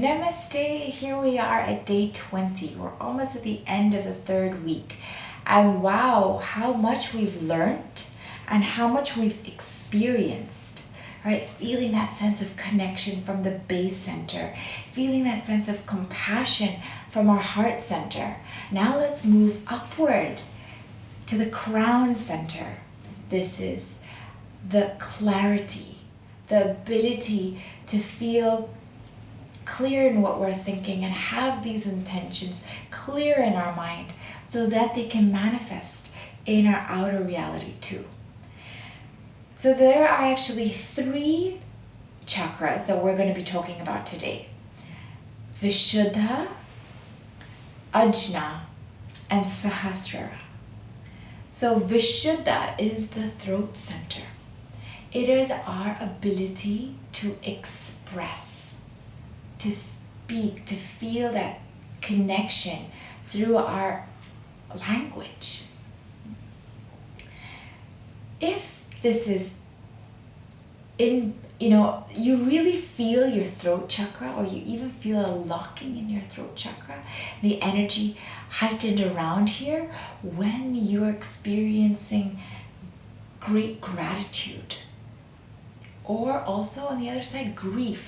Namaste, here we are at day 20. We're almost at the end of the third week. And wow, how much we've learned and how much we've experienced, right? Feeling that sense of connection from the base center, feeling that sense of compassion from our heart center. Now let's move upward to the crown center. This is the clarity, the ability to feel clear in what we're thinking and have these intentions clear in our mind so that they can manifest in our outer reality too. So there are actually 3 chakras that we're going to be talking about today. Vishuddha, Ajna, and Sahasrara. So Vishuddha is the throat center. It is our ability to express, to speak, to feel that connection through our language. If this is you really feel your throat chakra, or you even feel a locking in your throat chakra, the energy heightened around here when you're experiencing great gratitude, or also on the other side, grief,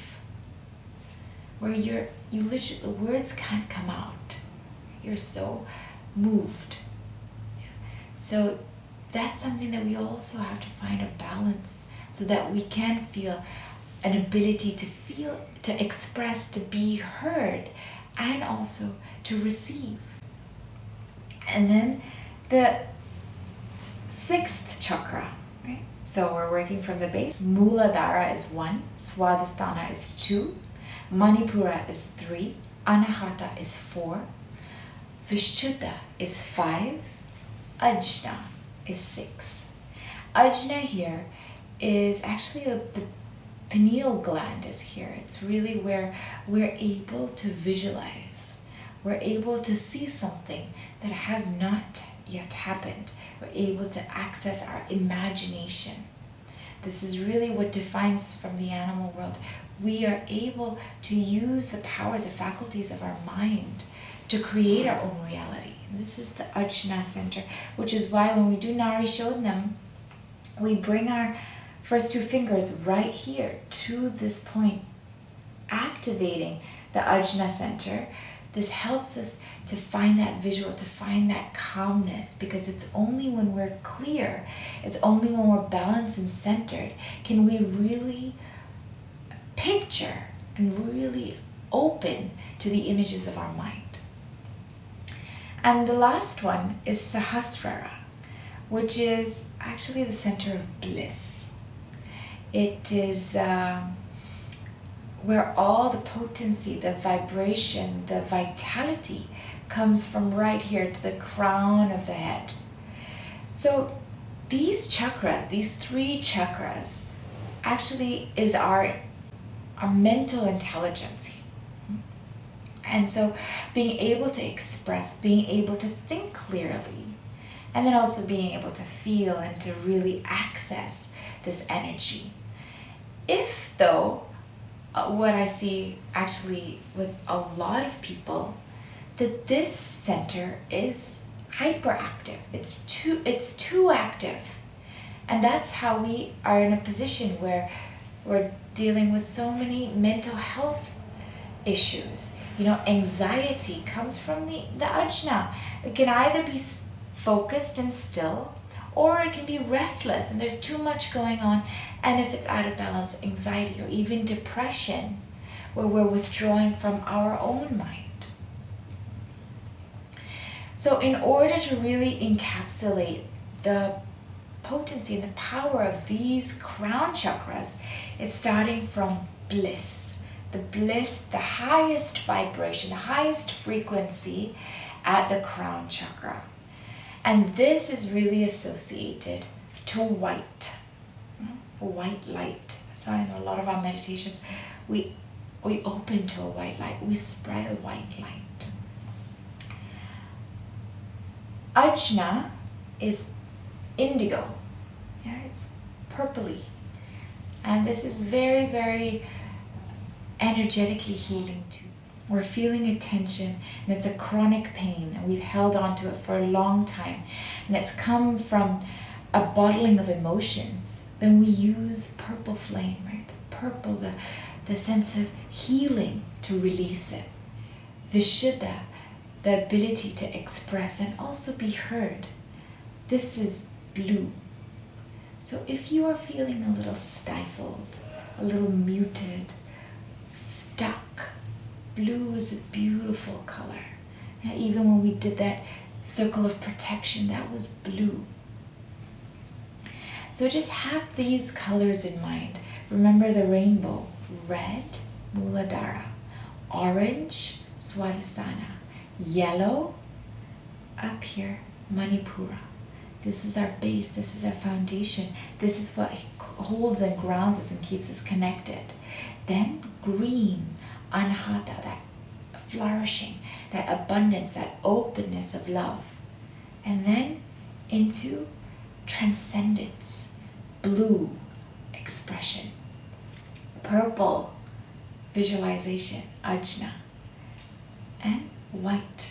where you literally, the words can't come out. You're so moved. So that's something that we also have to find a balance so that we can feel an ability to feel, to express, to be heard, and also to receive. And then the 6th chakra, right? So we're working from the base. Muladhara is 1, Swadhisthana is 2, Manipura is 3, Anahata is 4, Vishuddha is 5, Ajna is 6. Ajna here is actually the pineal gland is here. It's really where we're able to visualize. We're able to see something that has not yet happened. We're able to access our imagination. This is really what defines us from the animal world. We are able to use the powers, the faculties of our mind to create our own reality. And this is the Ajna center, which is why when we do Nari Shodhanam, we bring our first 2 fingers right here to this point, activating the Ajna center. This helps us to find that visual, to find that calmness, because it's only when we're clear, it's only when we're balanced and centered, can we really picture and really open to the images of our mind. And the last one is Sahasrara, which is actually the center of bliss. It is where all the potency, the vibration, the vitality comes from right here to the crown of the head. So these chakras, these 3 chakras, actually is our mental intelligence. And so being able to express, being able to think clearly, and then also being able to feel and to really access this energy. If though, what I see actually with a lot of people, that this center is hyperactive. It's too active. And that's how we are in a position where we're dealing with so many mental health issues. Anxiety comes from the ajna. It can either be focused and still, or it can be restless and there's too much going on. And if it's out of balance, anxiety or even depression, where we're withdrawing from our own mind. So in order to really encapsulate the potency and the power of these crown chakras, it's starting from bliss. The bliss, the highest vibration, the highest frequency at the crown chakra. And this is really associated to white light. So in a lot of our meditations, we open to a white light. We spread a white light. Ajna is indigo. Yeah, it's purpley. And this is very, very energetically healing too. We're feeling a tension, and it's a chronic pain, and we've held on to it for a long time, and it's come from a bottling of emotions. Then we use purple flame, right? The purple, the sense of healing, to release it. Vishuddha, the ability to express and also be heard. This is blue. So if you are feeling a little stifled, a little muted, stuck, blue is a beautiful color. Now, even when we did that circle of protection, that was blue. So just have these colors in mind. Remember the rainbow: red, Muladhara; orange, Swadhisthana; yellow, up here, Manipura. This is our base, this is our foundation. This is what holds and grounds us and keeps us connected. Then green, Anahata, that flourishing, that abundance, that openness of love. And then into transcendence, blue, expression; purple, visualization, ajna; and white,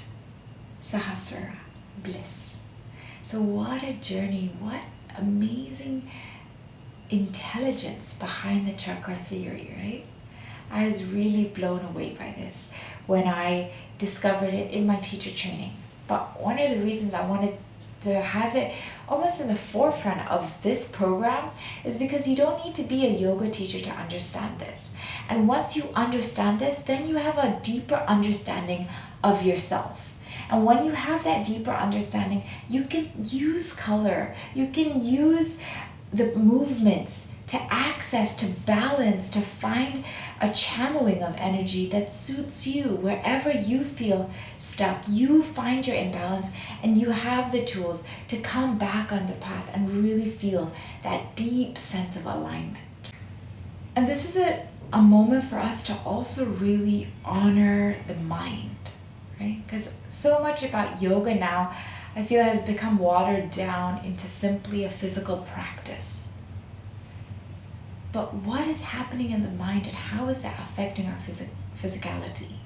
sahasrara, bliss. So what a journey, what amazing intelligence behind the chakra theory, right? I was really blown away by this when I discovered it in my teacher training. But one of the reasons I wanted to have it almost in the forefront of this program is because you don't need to be a yoga teacher to understand this. And once you understand this, then you have a deeper understanding of yourself. And when you have that deeper understanding, you can use color, you can use the movements to access, to balance, to find a channeling of energy that suits you. Wherever you feel stuck, you find your imbalance, and you have the tools to come back on the path and really feel that deep sense of alignment. And this is a moment for us to also really honor the mind, right? Because so much about yoga now, I feel, has become watered down into simply a physical practice. But what is happening in the mind, and how is that affecting our physicality?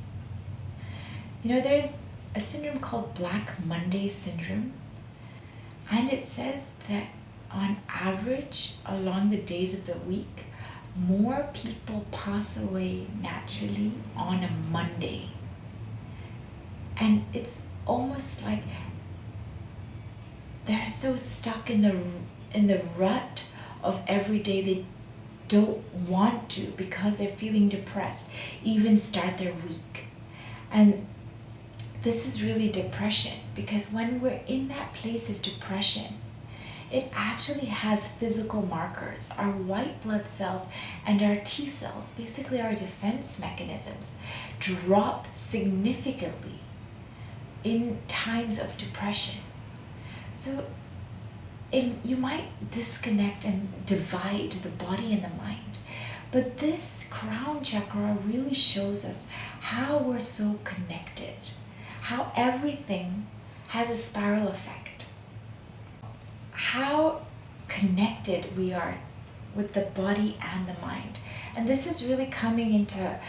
You know, there's a syndrome called Black Monday syndrome, and it says that on average, along the days of the week, more people pass away naturally on a Monday. And it's almost like they're so stuck in the rut of every day, they don't want to, because they're feeling depressed, even start their week. And this is really depression, because when we're in that place of depression, it actually has physical markers. Our white blood cells and our T cells, basically our defense mechanisms, drop significantly in times of depression. So you might disconnect and divide the body and the mind. But this crown chakra really shows us how we're so connected, how everything has a spiral effect, how connected we are with the body and the mind. And this is really coming into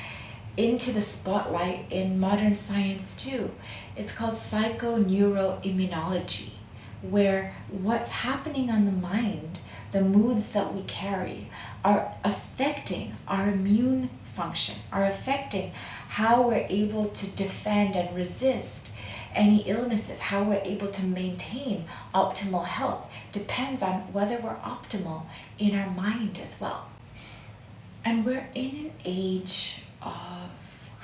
the spotlight in modern science too. It's called psychoneuroimmunology, where what's happening on the mind, the moods that we carry, are affecting our immune function, are affecting how we're able to defend and resist any illnesses, how we're able to maintain optimal health. Depends on whether we're optimal in our mind as well. And we're in an age of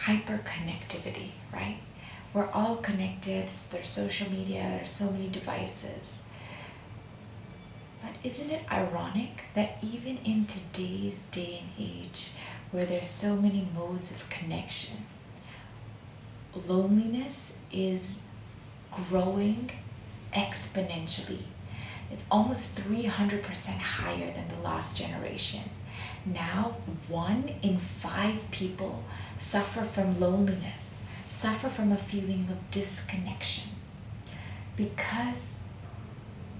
hyperconnectivity, right? We're all connected. There's social media, there's so many devices. But isn't it ironic that even in today's day and age, where there's so many modes of connection, loneliness is growing exponentially. It's almost 300% higher than the last generation. Now, 1 in 5 people suffer from loneliness, suffer from a feeling of disconnection, because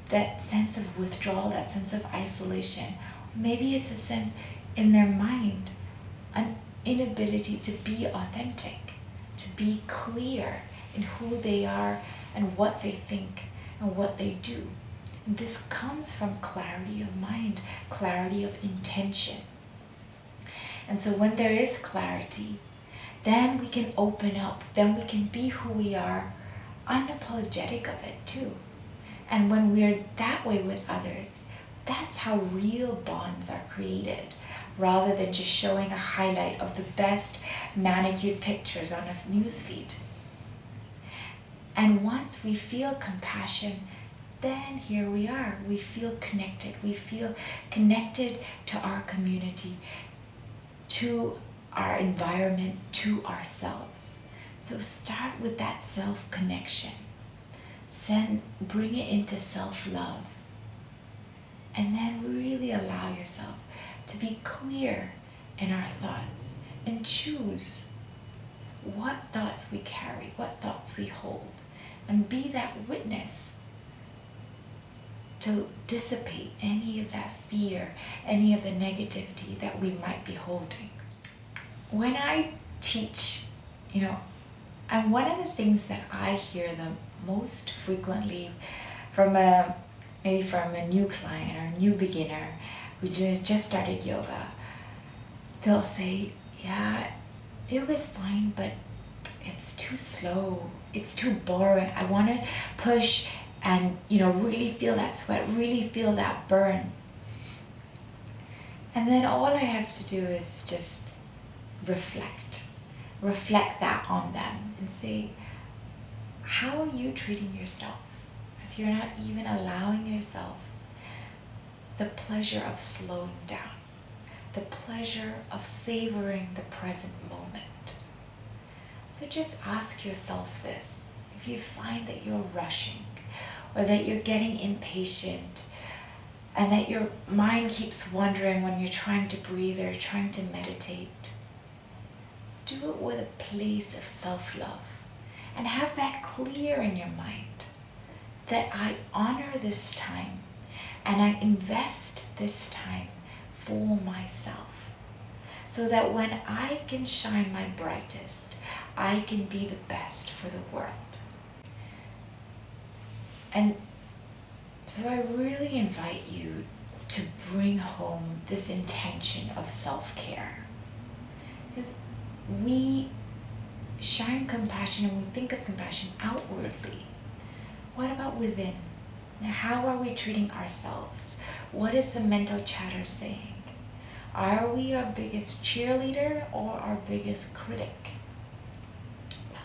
that sense of withdrawal, that sense of isolation, maybe it's a sense in their mind, inability to be authentic, to be clear in who they are and what they think and what they do. And this comes from clarity of mind, clarity of intention. And so when there is clarity, then we can open up, then we can be who we are, unapologetic of it too. And when we're that way with others, that's how real bonds are created, rather than just showing a highlight of the best manicured pictures on a newsfeed. And once we feel compassion, then here we are. We feel connected. We feel connected to our community, to our environment, to ourselves. So start with that self-connection. Then bring it into self-love. And then really allow yourself to be clear in our thoughts and choose what thoughts we carry, what thoughts we hold, and be that witness to dissipate any of that fear, any of the negativity that we might be holding. When I teach, and one of the things that I hear the most frequently maybe from a new client or a new beginner who just started yoga, they'll say, yeah, yoga's fine, but it's too slow, it's too boring. I want to push and really feel that sweat, really feel that burn. And then all I have to do is just reflect that on them and say, how are you treating yourself if you're not even allowing yourself the pleasure of slowing down, the pleasure of savoring the present moment? So just ask yourself this. If you find that you're rushing or that you're getting impatient and that your mind keeps wandering when you're trying to breathe or trying to meditate, do it with a place of self-love and have that clear in your mind that I honor this time and I invest this time for myself so that when I can shine my brightest, I can be the best for the world. And so I really invite you to bring home this intention of self-care. Because we shine compassion and we think of compassion outwardly. What about within? Now, how are we treating ourselves? What is the mental chatter saying? Are we our biggest cheerleader or our biggest critic?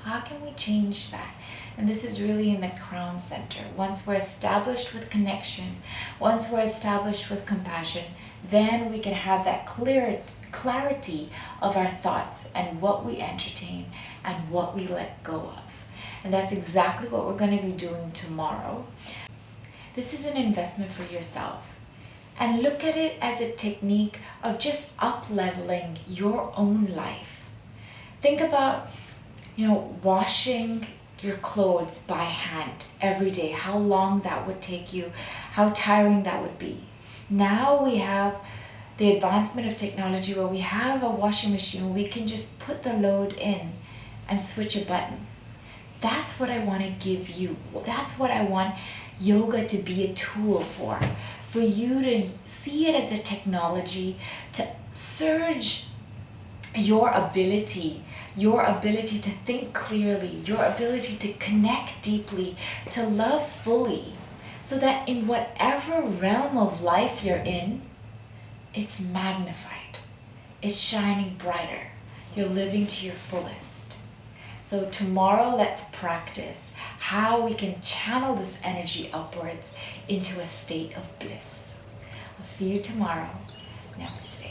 How can we change that? And this is really in the crown center. Once we're established with connection, once we're established with compassion, then we can have that clarity of our thoughts and what we entertain and what we let go of. And that's exactly what we're going to be doing tomorrow. This is an investment for yourself. And look at it as a technique of just up-leveling your own life. Think about, washing your clothes by hand every day, how long that would take you, how tiring that would be. Now we have the advancement of technology where we have a washing machine where we can just put the load in and switch a button. That's what I want to give you. That's what I want yoga to be a tool for you to see it as a technology to surge your ability to think clearly, your ability to connect deeply, to love fully, so that in whatever realm of life you're in, it's magnified, it's shining brighter, you're living to your fullest. So tomorrow, let's practice how we can channel this energy upwards into a state of bliss. I'll see you tomorrow. Namaste.